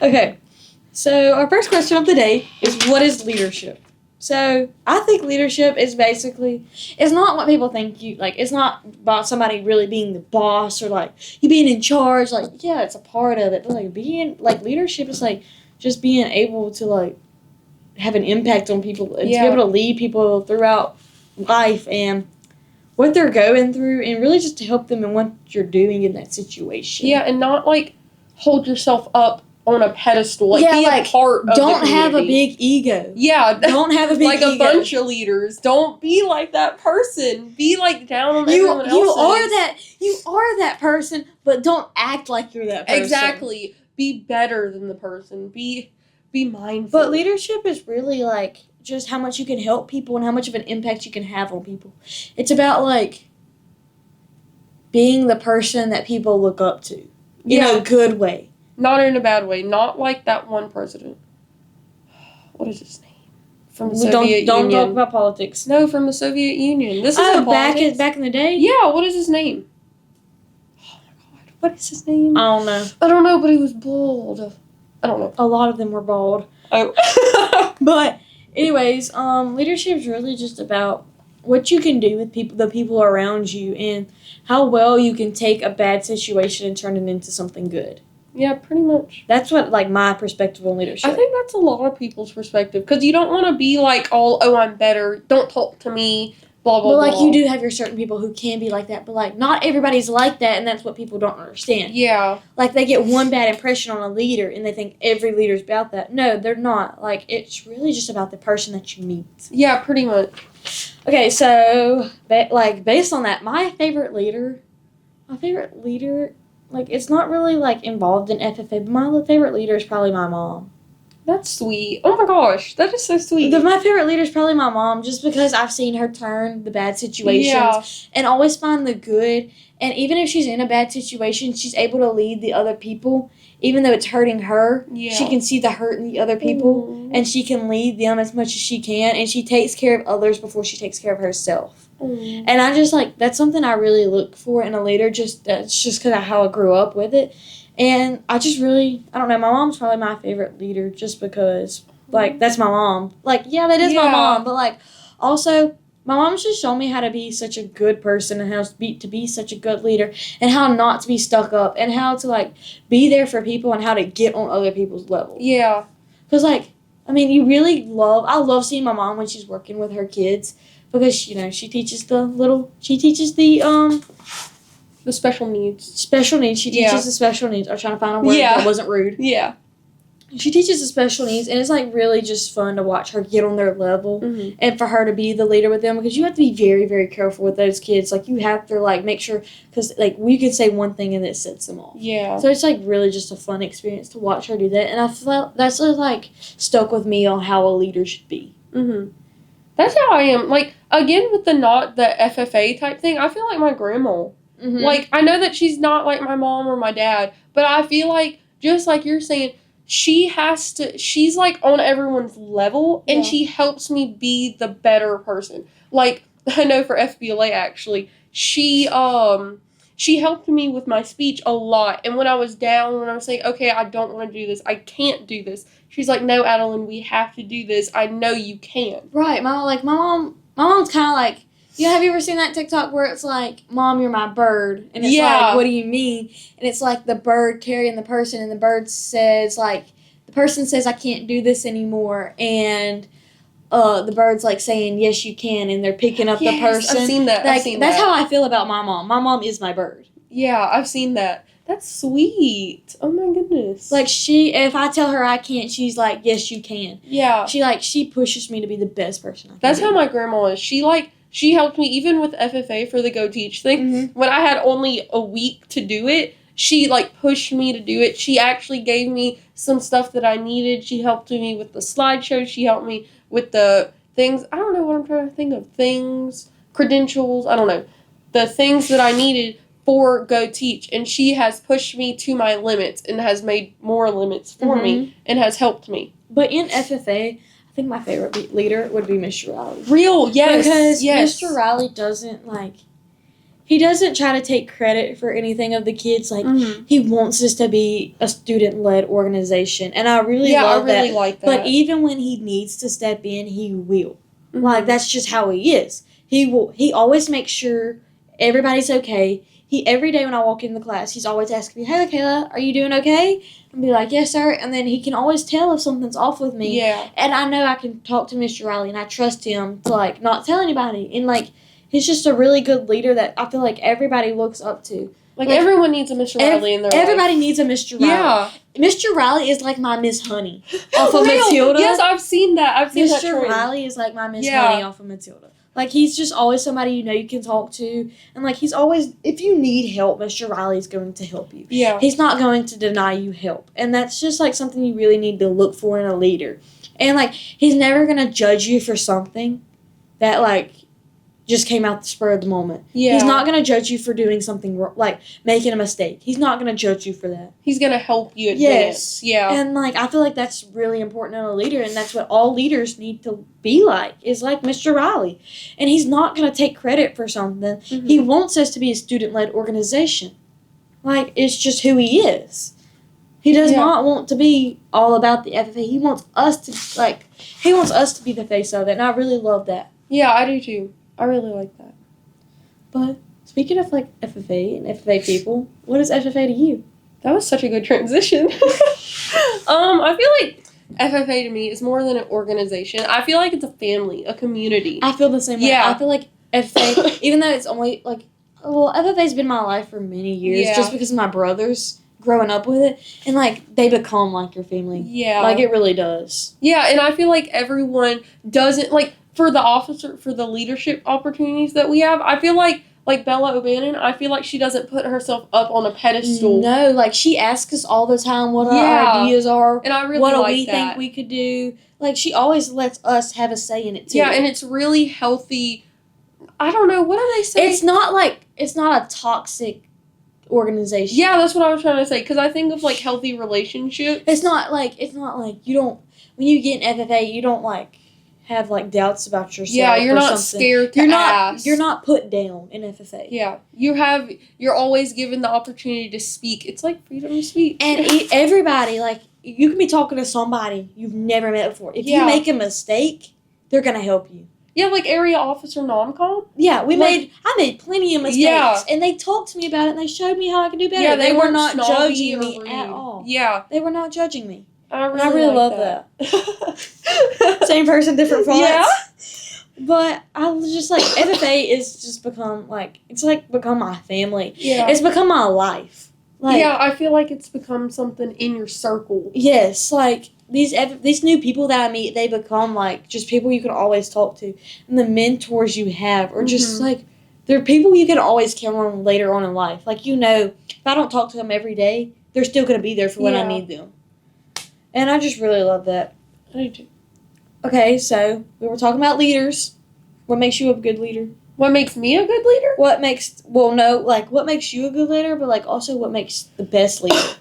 Okay, so our first question of the day is, what is leadership? So I think leadership is basically, it's not what people think you, like, it's not about somebody really being the boss or, like, you being in charge. Like, yeah, it's a part of it. But, like, being, like, leadership is, like, just being able to, like, have an impact on people and to be able to lead people throughout life and what they're going through and really just to help them in what you're doing in that situation. Yeah, and not, like, hold yourself up on a pedestal. Like, be a part of the community. Don't have a big ego. Yeah. Don't have a big like ego. Like a bunch of leaders. Don't be like that person. Be, like, down on everyone else. You are that person, but don't act like you're that person. Exactly. Be better than the person. Be mindful. But leadership is really, like, just how much you can help people and how much of an impact you can have on people. It's about, like, being the person that people look up to. In a good way. Not in a bad way. Not like that one president. What is his name? From the Soviet Union. Don't talk about politics. No, from the Soviet Union. This is back in the day? Yeah, what is his name? Oh my god, what is his name? I don't know. I don't know, but he was bald. I don't know. A lot of them were bald. Oh. But anyways, leadership is really just about what you can do with the people around you and how well you can take a bad situation and turn it into something good. Yeah, pretty much. That's what, like, my perspective on leadership. I think that's a lot of people's perspective. Because you don't want to be like, oh, I'm better. Don't talk to me. Blah, blah, blah. But, like, you do have your certain people who can be like that. But, like, not everybody's like that. And that's what people don't understand. Yeah. Like, they get one bad impression on a leader. And they think every leader's about that. No, they're not. Like, it's really just about the person that you meet. Yeah, pretty much. Okay, so, based on that, my favorite leader, like, it's not really, like, involved in FFA, but my favorite leader is probably my mom. That's sweet. Oh my gosh, that is so sweet. My favorite leader is probably my mom, just because I've seen her turn the bad situations and always find the good. And even if she's in a bad situation, she's able to lead the other people. Even though it's hurting her, she can see the hurt in the other people, and she can lead them as much as she can, and she takes care of others before she takes care of herself. And I just, like, that's something I really look for in a leader, that's just because of how I grew up with it. And I just really, I don't know, my mom's probably my favorite leader just because, like, that's my mom. Like, yeah, that is my mom, but, like, also, my mom's just shown me how to be such a good person and how to be such a good leader and how not to be stuck up and how to, like, be there for people and how to get on other people's level. Yeah. Because, like, I mean, I love seeing my mom when she's working with her kids because, you know, she teaches the special needs. Special needs. She teaches the special needs. I was trying to find a word that wasn't rude. Yeah. She teaches the special needs, and it's, like, really just fun to watch her get on their level and for her to be the leader with them because you have to be very, very careful with those kids. Like, you have to, like, make sure because, like, we could say one thing and it sets them off. Yeah. So it's, like, really just a fun experience to watch her do that, and I feel that's, like, stuck with me on how a leader should be. That's how I am. Like, again, with the FFA type thing, I feel like my grandma. Like, I know that she's not like my mom or my dad, but I feel like, just like you're saying, she's, like, on everyone's level, and she helps me be the better person. Like, I know for FBLA, actually, she helped me with my speech a lot, and when I was down, when I was saying, okay, I don't want to do this, I can't do this, she's like, no, Adalynn, we have to do this, I know you can. Right, my mom's kind of like, yeah, have you ever seen that TikTok where it's like, Mom, you're my bird? And it's like, what do you mean? And it's like the bird carrying the person, and the bird says, like, the person says, I can't do this anymore. And the bird's, like, saying, yes, you can. And they're picking up the person. I've seen that. Like, that's how I feel about my mom. My mom is my bird. Yeah, I've seen that. That's sweet. Oh, my goodness. Like, if I tell her I can't, she's like, yes, you can. Yeah. She pushes me to be the best person I can That's be. how my grandma is. She helped me even with FFA for the Go Teach thing. When I had only a week to do it, she, like, pushed me to do it. She actually gave me some stuff that I needed. She helped me with the slideshow. She helped me with the things. I don't know what I'm trying to think of. Things, credentials, I don't know. The things that I needed for Go Teach. And she has pushed me to my limits and has made more limits for me and has helped me. But in FFA, I think my favorite leader would be Mr. Riley. Yes. Because Mr. Riley doesn't, like, he doesn't try to take credit for anything of the kids. Like, he wants this to be a student-led organization. And I really love that. I really like that. But even when he needs to step in, he will. Like, that's just how he is. He always makes sure everybody's okay. Every day when I walk in the class, he's always asking me, "Hey, MaKayla, are you doing okay?" And be like, "Yes, sir." And then he can always tell if something's off with me. Yeah. And I know I can talk to Mr. Riley, and I trust him to, like, not tell anybody. And, like, he's just a really good leader that I feel like everybody looks up to. Like everyone needs a Mr. Riley in their life. Everybody needs a Mr. Riley. Yeah. Mr. Riley is like my Miss Honey off of Real. Matilda. Yes, I've seen that. I've seen that Mr. Riley is like my Miss Honey off of Matilda. Like, he's just always somebody you can talk to. And, like, he's always, if you need help, Mr. Riley's going to help you. Yeah. He's not going to deny you help. And that's just, like, something you really need to look for in a leader. And, like, he's never going to judge you for something that, like, just came out the spur of the moment. Yeah. He's not going to judge you for doing something, like, making a mistake. He's not going to judge you for that. He's going to help you advance. Yeah. And, like, I feel like that's really important in a leader, and that's what all leaders need to be like, is like Mr. Riley. And he's not going to take credit for something. He wants us to be a student-led organization. Like, it's just who he is. He does not want to be all about the FFA. He wants us to be the face of it, and I really love that. Yeah, I do too. I really like that. But speaking of, like, FFA and FFA people, what is FFA to you? That was such a good transition. I feel like FFA to me is more than an organization. I feel like it's a family, a community. I feel the same way. I feel like FFA, even though it's only, like, well, FFA's been my life for many years just because of my brothers growing up with it. And, like, they become, like, your family. Yeah. Like, it really does. Yeah, and I feel like everyone doesn't, like, for the leadership opportunities that we have, I feel like Bella O'Bannon, I feel like she doesn't put herself up on a pedestal. No, like, she asks us all the time what our ideas are. And I really what like do we think we could do. Like, she always lets us have a say in it, too. Yeah, and it's really healthy. I don't know, what do they say? It's not a toxic organization. Yeah, that's what I was trying to say, because I think of, like, healthy relationships. It's not like you don't, when you get in FFA, you don't, like, have, like, doubts about yourself. Yeah, you're not scared to ask. You're not put down in FFA. Yeah, you're always given the opportunity to speak. It's like freedom of speech. And everybody, like, you can be talking to somebody you've never met before. If you make a mistake, they're gonna help you. Yeah, like Area Officer Nomcom. Yeah, I made plenty of mistakes, and they talked to me about it, and they showed me how I could do better. Yeah, they were not judging me at all. Yeah, they were not judging me. I really love that. Same person, different fonts. Yeah. But I was just like, FFA is just become, like, it's like become my family. Yeah. It's become my life. Like, yeah, I feel like it's become something in your circle. Yes, like, these new people that I meet, they become, like, just people you can always talk to. And the mentors you have are just, like, they're people you can always count on later on in life. Like, you know, if I don't talk to them every day, they're still going to be there for when I need them. And I just really love that. I do too. Okay, so we were talking about leaders. What makes you a good leader? What makes me a good leader? What makes you a good leader, but, like, also what makes the best leader?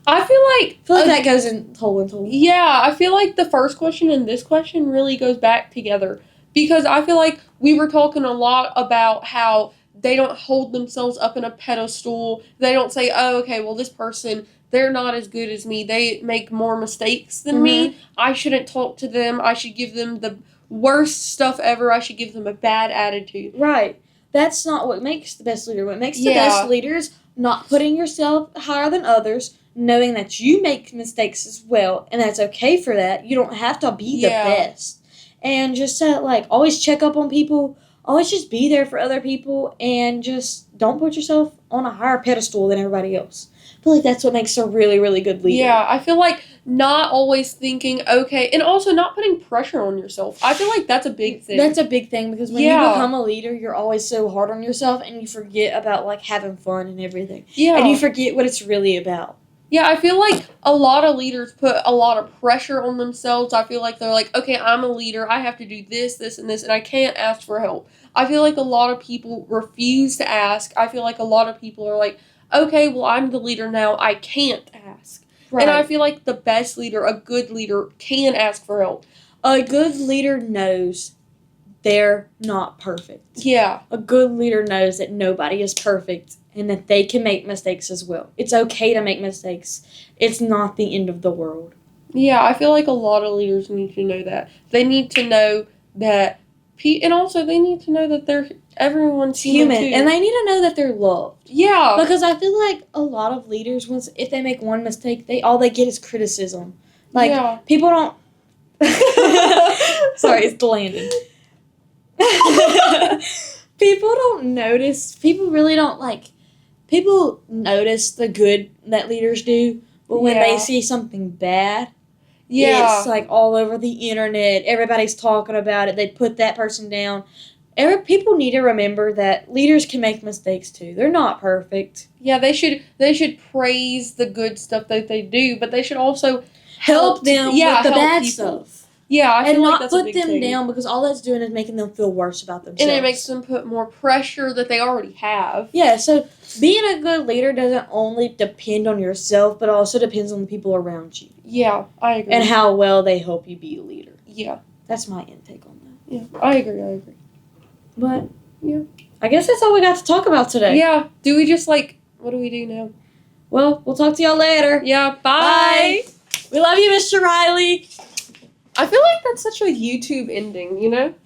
I feel like that goes in whole and whole. Yeah, I feel like the first question and this question really goes back together. Because I feel like we were talking a lot about how they don't hold themselves up in a pedestal. They don't say, oh, okay, well, this person, they're not as good as me. They make more mistakes than me. I shouldn't talk to them. I should give them the worst stuff ever. I should give them a bad attitude. Right. That's not what makes the best leader. What makes the best leader is not putting yourself higher than others, knowing that you make mistakes as well, and that's okay for that. You don't have to be the best. And just to, always check up on people, always just be there for other people, and just don't put yourself on a higher pedestal than everybody else. I feel like that's what makes a really, really good leader. Yeah, I feel like not always thinking, okay, and also not putting pressure on yourself. I feel like that's a big thing. That's a big thing, because when you become a leader, you're always so hard on yourself, and you forget about, having fun and everything. Yeah. And you forget what it's really about. Yeah, I feel like a lot of leaders put a lot of pressure on themselves. I feel like they're like, okay, I'm a leader. I have to do this, this, and this, and I can't ask for help. I feel like a lot of people refuse to ask. I feel like a lot of people are like, okay, well, I'm the leader now. I can't ask. Right. And I feel like the best leader, a good leader, can ask for help. A good leader knows they're not perfect. Yeah. A good leader knows that nobody is perfect and that they can make mistakes as well. It's okay to make mistakes. It's not the end of the world. Yeah, I feel like a lot of leaders need to know that. They need to know that, and also they need to know that everyone's human too. And they need to know that they're loved. Yeah. Because I feel like a lot of leaders, if they make one mistake, all they get is criticism. Like, people don't... Sorry, it's Landon. People don't notice. People really don't, people notice the good that leaders do, but when they see something bad, it's, all over the internet. Everybody's talking about it. They put that person down. People need to remember that leaders can make mistakes, too. They're not perfect. Yeah, they should praise the good stuff that they do, but they should also help them with the bad stuff. Yeah, I feel like that's a big thing. And not put them thing. down, because all that's doing is making them feel worse about themselves. And it makes them put more pressure that they already have. Yeah, so being a good leader doesn't only depend on yourself, but also depends on the people around you. Yeah, I agree. And how well they help you be a leader. Yeah. That's my intake on that. Yeah, I agree. But, yeah. I guess that's all we got to talk about today. Yeah. Do we just, what do we do now? Well, we'll talk to y'all later. Yeah, bye. We love you, Mr. Riley. I feel like that's such a YouTube ending, you know?